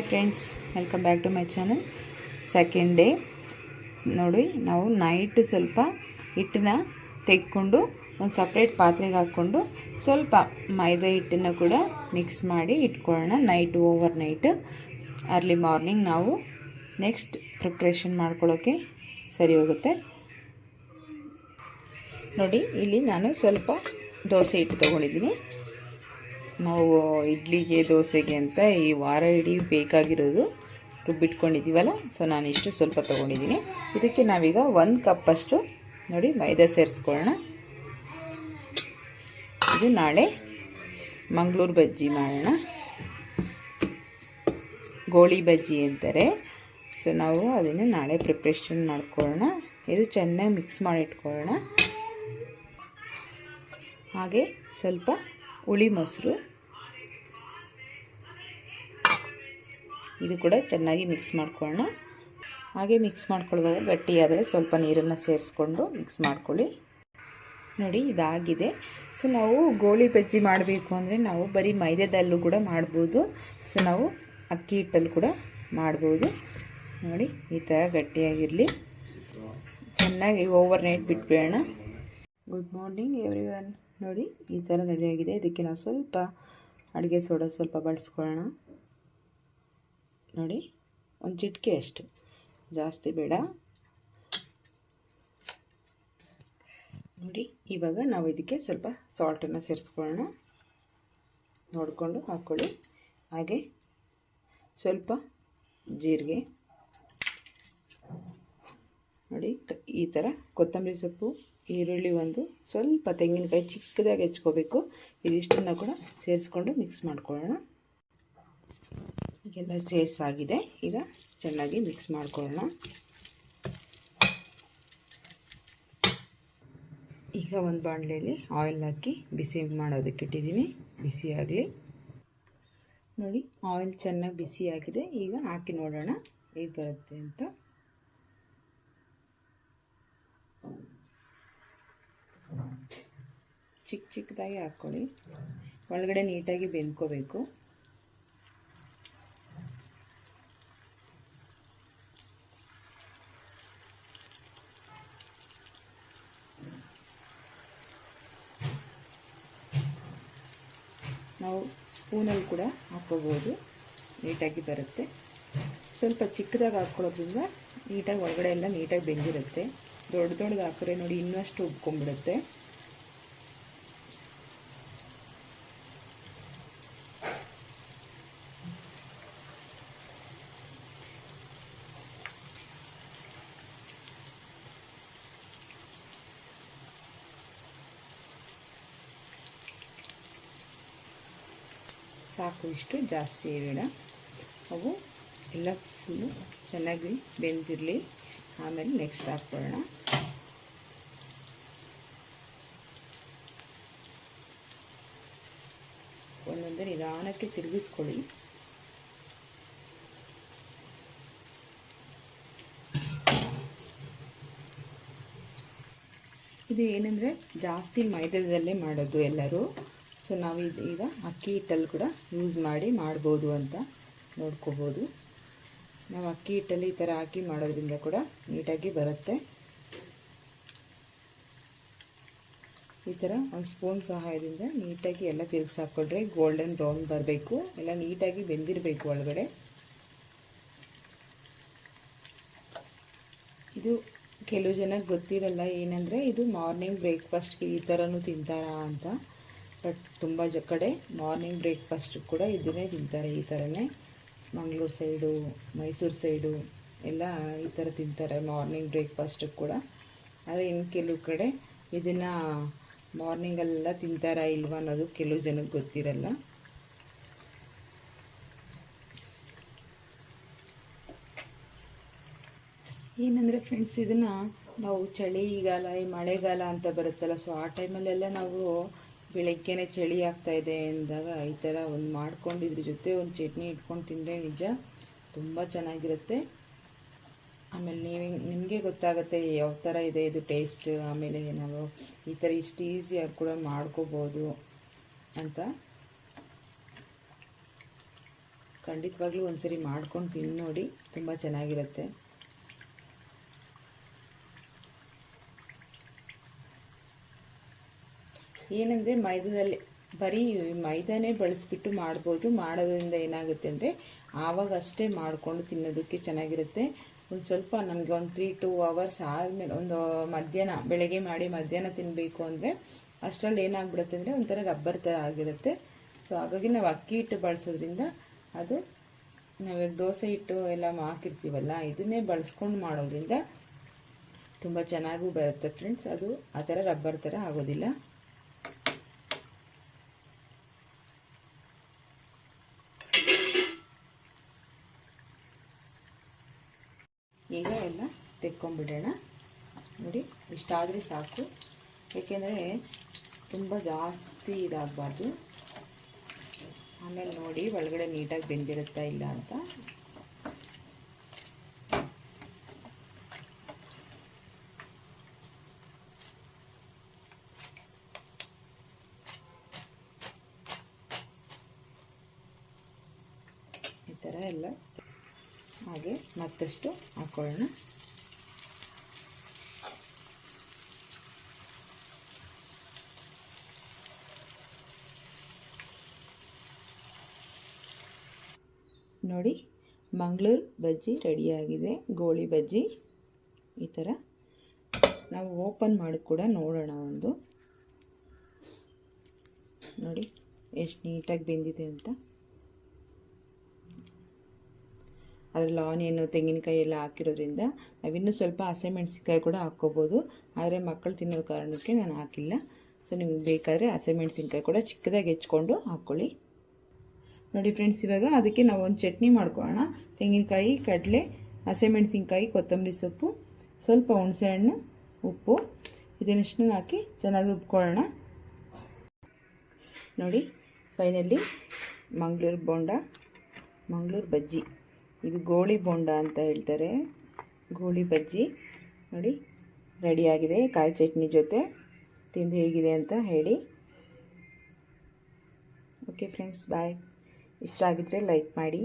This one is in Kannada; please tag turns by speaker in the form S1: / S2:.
S1: Hi friends, welcome back to my channel. Second day ನೋಡಿ, ನಾವು ನೈಟ್ ಸ್ವಲ್ಪ ಹಿಟ್ಟನ್ನ ತೆಗೆದುಕೊಂಡು ಒಂದು ಸಪ್ರೇಟ್ ಪಾತ್ರೆಗೆ ಹಾಕ್ಕೊಂಡು ಸ್ವಲ್ಪ ಮೈದಾ ಹಿಟ್ಟನ್ನು ಕೂಡ ಮಿಕ್ಸ್ ಮಾಡಿ ಇಟ್ಕೊಳ್ಳೋಣ. ಓವರ್ ನೈಟ್ ಅರ್ಲಿ ಮಾರ್ನಿಂಗ್ ನಾವು ನೆಕ್ಸ್ಟ್ ಪ್ರಿಪ್ರೇಷನ್ ಮಾಡ್ಕೊಳ್ಳೋಕ್ಕೆ ಸರಿ ಹೋಗುತ್ತೆ. ನೋಡಿ, ಇಲ್ಲಿ ನಾನು ಸ್ವಲ್ಪ ದೋಸೆ ಹಿಟ್ಟು ತೊಗೊಂಡಿದ್ದೀನಿ. ನಾವು ಇಡ್ಲಿಗೆ ದೋಸೆಗೆ ಅಂತ ಈ ವಾರ ಇಡೀ ಬೇಕಾಗಿರೋದು ರುಬ್ಬಿಟ್ಕೊಂಡಿದ್ದೀವಲ್ಲ, ಸೊ ನಾನು ಇಷ್ಟು ಸ್ವಲ್ಪ ತೊಗೊಂಡಿದ್ದೀನಿ. ಇದಕ್ಕೆ ನಾವೀಗ 1 ಕಪ್ಪಷ್ಟು ನೋಡಿ ಮೈದಾ ಸೇರಿಸ್ಕೊಳ್ಳೋಣ. ಇದು ನಾಳೆ ಮಂಗಳೂರು ಬಜ್ಜಿ ಮಾಡೋಣ, ಗೋಳಿ ಬಜ್ಜಿ ಅಂತಾರೆ. ಸೊ ನಾವು ಅದನ್ನು ನಾಳೆ ಪ್ರಿಪ್ರೇಷನ್ ಮಾಡ್ಕೊಳ್ಳೋಣ. ಇದು ಚೆನ್ನಾಗಿ ಮಿಕ್ಸ್ ಮಾಡಿ ಇಟ್ಕೊಳ್ಳೋಣ. ಹಾಗೆ ಸ್ವಲ್ಪ ಹುಳಿ ಮೊಸರು, ಇದು ಕೂಡ ಚೆನ್ನಾಗಿ ಮಿಕ್ಸ್ ಮಾಡ್ಕೊಳ್ಳೋಣ. ಹಾಗೆ ಮಿಕ್ಸ್ ಮಾಡ್ಕೊಳ್ಳುವಾಗ ಗಟ್ಟಿಯಾದರೆ ಸ್ವಲ್ಪ ನೀರನ್ನು ಸೇರಿಸ್ಕೊಂಡು ಮಿಕ್ಸ್ ಮಾಡ್ಕೊಳ್ಳಿ. ನೋಡಿ, ಇದಾಗಿದೆ. ಸೊ ನಾವು ಗೋಳಿ ಬಜ್ಜಿ ಮಾಡಬೇಕು ಅಂದರೆ ನಾವು ಬರೀ ಮೈದಾದಲ್ಲೂ ಕೂಡ ಮಾಡ್ಬೋದು. ಸೊ ನಾವು ಅಕ್ಕಿ ಹಿಟ್ಟಲ್ಲಿ ಕೂಡ ಮಾಡ್ಬೋದು. ನೋಡಿ, ಈ ಥರ ಗಟ್ಟಿಯಾಗಿರಲಿ. ಚೆನ್ನಾಗಿ ಓವರ್ ನೈಟ್ ಬಿಟ್ಬಿಡೋಣ. Good morning everyone. ನೋಡಿ, ಈ ಥರ ರೆಡಿಯಾಗಿದೆ. ಇದಕ್ಕೆ ನಾವು ಸ್ವಲ್ಪ ಅಡುಗೆ ಸೋಡಾ ಸ್ವಲ್ಪ ಬಳಸ್ಕೊಳ್ಳೋಣ. ನೋಡಿ, ಒಂದು ಚಿಟಿಕೆ ಅಷ್ಟು, ಜಾಸ್ತಿ ಬೇಡ. ನೋಡಿ, ಇವಾಗ ನಾವು ಇದಕ್ಕೆ ಸ್ವಲ್ಪ ಸಾಲ್ಟನ್ನು ಸೇರಿಸ್ಕೊಳ್ಳೋಣ. ನೋಡಿಕೊಂಡು ಹಾಕ್ಕೊಳ್ಳಿ. ಹಾಗೆ ಸ್ವಲ್ಪ ಜೀರಿಗೆ, ನೋಡಿ ಈ ಥರ ಕೊತ್ತಂಬರಿ ಸೊಪ್ಪು, ಈರುಳ್ಳಿ, ಒಂದು ಸ್ವಲ್ಪ ತೆಂಗಿನಕಾಯಿ ಚಿಕ್ಕದಾಗಿ ಹೆಚ್ಕೋಬೇಕು. ಇದಿಷ್ಟನ್ನು ಕೂಡ ಸೇರಿಸ್ಕೊಂಡು ಮಿಕ್ಸ್ ಮಾಡ್ಕೊಳ್ಳೋಣ. ಎಲ್ಲ ಸೇರಿಸಾಗಿದೆ. ಈಗ ಚೆನ್ನಾಗಿ ಮಿಕ್ಸ್ ಮಾಡ್ಕೊಳ್ಳೋಣ. ಈಗ ಒಂದು ಬಾಣಲೆಯಲ್ಲಿ ಆಯಿಲ್ ಹಾಕಿ ಬಿಸಿ ಮಾಡೋದಕ್ಕೆ ಇಟ್ಟಿದ್ದೀನಿ. ಬಿಸಿ ಆಗಲಿ. ನೋಡಿ, ಆಯಿಲ್ ಚೆನ್ನಾಗಿ ಬಿಸಿಯಾಗಿದೆ. ಈಗ ಹಾಕಿ ನೋಡೋಣ ಹೇಗೆ ಬರುತ್ತೆ ಅಂತ. ಚಿಕ್ಕದಾಗಿ ಹಾಕ್ಕೊಳ್ಳಿ. ಒಳಗಡೆ ನೀಟಾಗಿ ಬೆಂದ್ಕೋಬೇಕು. ನಾವು ಸ್ಪೂನಲ್ಲಿ ಕೂಡ ಹಾಕ್ಕೋಬೋದು, ನೀಟಾಗಿ ಬರುತ್ತೆ. ಸ್ವಲ್ಪ ಚಿಕ್ಕದಾಗಿ ಹಾಕ್ಕೊಳ್ಳೋದ್ರಿಂದ ನೀಟಾಗಿ ಒಳಗಡೆ ಎಲ್ಲ ನೀಟಾಗಿ ಬೆಂದಿರುತ್ತೆ. ದೊಡ್ಡದು ಹಾಕಿದ್ರೆ ನೋಡಿ ಇನ್ನಷ್ಟು ಉಬ್ಕೊಂಡ್ಬಿಡುತ್ತೆ. ಸಾಕು, ಇಷ್ಟು ಜಾಸ್ತಿ ಬೇಡ. ಅವು ಎಲ್ಲ ಫುಲ್ಲು ಚೆನ್ನಾಗಿ ಬೆಂದಿರಲಿ. ಆಮೇಲೆ ನೆಕ್ಸ್ಟ್ ಹಾಕ್ಕೊಳ್ಳೋಣ. ಒಂದೊಂದೇ ನಿಧಾನಕ್ಕೆ ತಿರುಗಿಸ್ಕೊಳ್ಳಿ. ಇದು ಏನಂದರೆ ಜಾಸ್ತಿ ಮೈದಾದಲ್ಲೇ ಮಾಡೋದು ಎಲ್ಲರೂ. ಸೊ ನಾವು ಈಗ ಅಕ್ಕಿ ಹಿಟ್ಟಲ್ಲಿ ಕೂಡ ಯೂಸ್ ಮಾಡಿ ಮಾಡ್ಬೋದು ಅಂತ ನೋಡ್ಕೋಬೋದು. ನಾವು ಅಕ್ಕಿ ಹಿಟ್ಟಲ್ಲಿ ಈ ಥರ ಹಾಕಿ ಮಾಡೋದ್ರಿಂದ ಕೂಡ ನೀಟಾಗಿ ಬರುತ್ತೆ. ಈ ಥರ ಒಂದು ಸ್ಪೂನ್ ಸಹಾಯದಿಂದ ನೀಟಾಗಿ ಎಲ್ಲ ತಿರುಗಿಸಾಕೊಂಡ್ರೆ ಗೋಲ್ಡನ್ ಬ್ರೌನ್ ಬರಬೇಕು. ಎಲ್ಲ ನೀಟಾಗಿ ಬೆಂದಿರಬೇಕು ಒಳಗಡೆ. ಇದು ಕೆಲವು ಜನಕ್ಕೆ ಗೊತ್ತಿರಲ್ಲ, ಏನಂದರೆ ಇದು ಮಾರ್ನಿಂಗ್ ಬ್ರೇಕ್ಫಾಸ್ಟ್ಗೆ ಈ ಥರನೂ ತಿಂತಾರಾ ಅಂತ. ಬಟ್ ತುಂಬ ಕಡೆ ಮಾರ್ನಿಂಗ್ ಬ್ರೇಕ್ಫಾಸ್ಟ್ ಕೂಡ ಇದನ್ನೇ ತಿಂತಾರೆ. ಈ ಥರನೇ ಮಂಗಳೂರು ಸೈಡು, ಮೈಸೂರು ಸೈಡು ಎಲ್ಲ ಈ ಥರ ತಿಂತಾರೆ ಮಾರ್ನಿಂಗ್ ಬ್ರೇಕ್ಫಾಸ್ಟಿಗೆ ಕೂಡ. ಆದರೆ ಇನ್ನು ಕೆಲವು ಕಡೆ ಇದನ್ನು ಮಾರ್ನಿಂಗಲ್ಲೆಲ್ಲ ತಿಂತಾರಾ ಇಲ್ವಾ ಅನ್ನೋದು ಕೆಲವು ಜನಕ್ಕೆ ಗೊತ್ತಿರಲ್ಲ. ಏನಂದರೆ ಫ್ರೆಂಡ್ಸ್, ಇದನ್ನು ನಾವು ಚಳಿಗಾಲ, ಈ ಮಳೆಗಾಲ ಅಂತ ಬರುತ್ತಲ್ಲ, ಸೊ ಆ ಟೈಮಲ್ಲೆಲ್ಲ ನಾವು ಬೆಳಗ್ಗೆನೇ ಚಳಿ ಆಗ್ತಾಯಿದೆ ಅಂದಾಗ ಈ ಥರ ಒಂದು ಮಾಡ್ಕೊಂಡು ಇದ್ರ ಜೊತೆ ಒಂದು ಚಟ್ನಿ ಇಟ್ಕೊಂಡು ತಿಂದರೆ ನಿಜ ತುಂಬ ಚೆನ್ನಾಗಿರುತ್ತೆ. ಆಮೇಲೆ ನಿಮಗೆ ಗೊತ್ತಾಗುತ್ತೆ ಯಾವ ಥರ ಇದೆ ಇದು ಟೇಸ್ಟ್. ಆಮೇಲೆ ನಾವು ಈ ಥರ ಇಷ್ಟು ಈಸಿಯಾಗಿ ಕೂಡ ಮಾಡ್ಕೋಬೋದು ಅಂತ. ಖಂಡಿತವಾಗ್ಲೂ ಒಂದ್ಸರಿ ಮಾಡ್ಕೊಂಡು ತಿಂದು ನೋಡಿ, ತುಂಬ ಚೆನ್ನಾಗಿರುತ್ತೆ. ಏನಂದರೆ ಮೈದಾದಲ್ಲಿ ಬರೀ ಮೈದಾನೇ ಬಳಸಿಬಿಟ್ಟು ಮಾಡ್ಬೋದು. ಮಾಡೋದ್ರಿಂದ ಏನಾಗುತ್ತೆ ಅಂದರೆ ಆವಾಗ ಅಷ್ಟೇ ಮಾಡಿಕೊಂಡು ತಿನ್ನೋದಕ್ಕೆ ಚೆನ್ನಾಗಿರುತ್ತೆ. ಒಂದು ಸ್ವಲ್ಪ ನಮಗೆ ಒಂದು 3-2 hours ಆದಮೇಲೆ, ಒಂದು ಮಧ್ಯಾಹ್ನ ಬೆಳಗ್ಗೆ ಮಾಡಿ ಮಧ್ಯಾಹ್ನ ತಿನ್ನಬೇಕು ಅಂದರೆ ಅಷ್ಟರಲ್ಲಿ ಏನಾಗ್ಬಿಡುತ್ತೆ ಅಂದರೆ ಒಂಥರ ರಬ್ಬರ್ ಥರ ಆಗಿರುತ್ತೆ. ಸೊ ಹಾಗಾಗಿ ನಾವು ಅಕ್ಕಿ ಹಿಟ್ಟು ಬಳಸೋದ್ರಿಂದ ಅದು ನಾವಿವಾಗ ದೋಸೆ ಹಿಟ್ಟು ಎಲ್ಲ ಹಾಕಿರ್ತೀವಲ್ಲ, ಇದನ್ನೇ ಬಳಸ್ಕೊಂಡು ಮಾಡೋದ್ರಿಂದ ತುಂಬ ಚೆನ್ನಾಗೂ ಬರುತ್ತೆ ಫ್ರೆಂಡ್ಸ್. ಅದು ಆ ಥರ ರಬ್ಬರ್ ಥರ ಆಗೋದಿಲ್ಲ. ಈಗ ಎಲ್ಲ ತೆಕ್ಕೊಂಬಿಡೋಣ. ನೋಡಿ, ಇಷ್ಟಾದರೆ ಸಾಕು. ಏಕೆಂದರೆ ತುಂಬ ಜಾಸ್ತಿ ಇದಾಗಬಾರ್ದು. ಆಮೇಲೆ ನೋಡಿ ಒಳಗಡೆ ನೀಟಾಗಿ ಬೆಂದಿರುತ್ತಾ ಇಲ್ಲ ಅಂತ. ಈ ಥರ ಎಲ್ಲ ಹಾಗೆ ಮತ್ತಷ್ಟು ಹಾಕೊಳ್ಳೋಣ. ನೋಡಿ, ಮಂಗಳೂರು ಬಜ್ಜಿ ರೆಡಿಯಾಗಿದೆ. ಗೋಳಿ ಬಜ್ಜಿ ಈ ಥರ ನಾವು ಓಪನ್ ಮಾಡಿ ಕೂಡ ನೋಡೋಣ. ಒಂದು ನೋಡಿ ಎಷ್ಟು ನೀಟಾಗಿ ಬೆಂದಿದೆ ಅಂತ. ಅದರಲ್ಲಿ ಆನಿಯನ್ನು, ತೆಂಗಿನಕಾಯಿ ಎಲ್ಲ ಹಾಕಿರೋದ್ರಿಂದ ನಾವಿನ್ನೂ ಸ್ವಲ್ಪ ಹಸಿಮೆಣಸಿನ್ಕಾಯಿ ಕೂಡ ಹಾಕ್ಕೋಬೋದು. ಆದರೆ ಮಕ್ಕಳು ತಿನ್ನೋ ಕಾರಣಕ್ಕೆ ನಾನು ಹಾಕಿಲ್ಲ. ಸೊ ನಿಮ್ಗೆ ಬೇಕಾದರೆ ಹಸಿಮೆಣಸಿನ್ಕಾಯಿ ಕೂಡ ಚಿಕ್ಕದಾಗಿ ಹೆಚ್ಕೊಂಡು ಹಾಕ್ಕೊಳ್ಳಿ. ನೋಡಿ ಫ್ರೆಂಡ್ಸ್, ಇವಾಗ ಅದಕ್ಕೆ ನಾವು ಒಂದು ಚಟ್ನಿ ಮಾಡ್ಕೊಳ್ಳೋಣ. ತೆಂಗಿನಕಾಯಿ, ಕಡಲೆ, ಹಸಿಮೆಣಸಿನ್ಕಾಯಿ, ಕೊತ್ತಂಬರಿ ಸೊಪ್ಪು, ಸ್ವಲ್ಪ ಹುಣಸೆಹಣ್ಣು, ಉಪ್ಪು, ಇದನ್ನೆಷ್ಟು ಹಾಕಿ ಚೆನ್ನಾಗಿ ರುಬ್ಕೊಳ್ಳೋಣ. ನೋಡಿ, ಫೈನಲಿ ಮಂಗಳೂರು ಬೋಂಡ, ಮಂಗಳೂರು ಬಜ್ಜಿ, ಇದು ಗೋಳಿ ಬೋಂಡ ಅಂತ ಹೇಳ್ತಾರೆ, ಗೋಳಿ ಬಜ್ಜಿ ನೋಡಿ ರೆಡಿಯಾಗಿದೆ. ಕಾಯಿ ಚಟ್ನಿ ಜೊತೆ ತಿಂದು ಹೇಗಿದೆ ಅಂತ ಹೇಳಿ. ಓಕೆ ಫ್ರೆಂಡ್ಸ್, ಬಾಯ್. ಇಷ್ಟ ಆಗಿದ್ರೆ ಲೈಕ್ ಮಾಡಿ.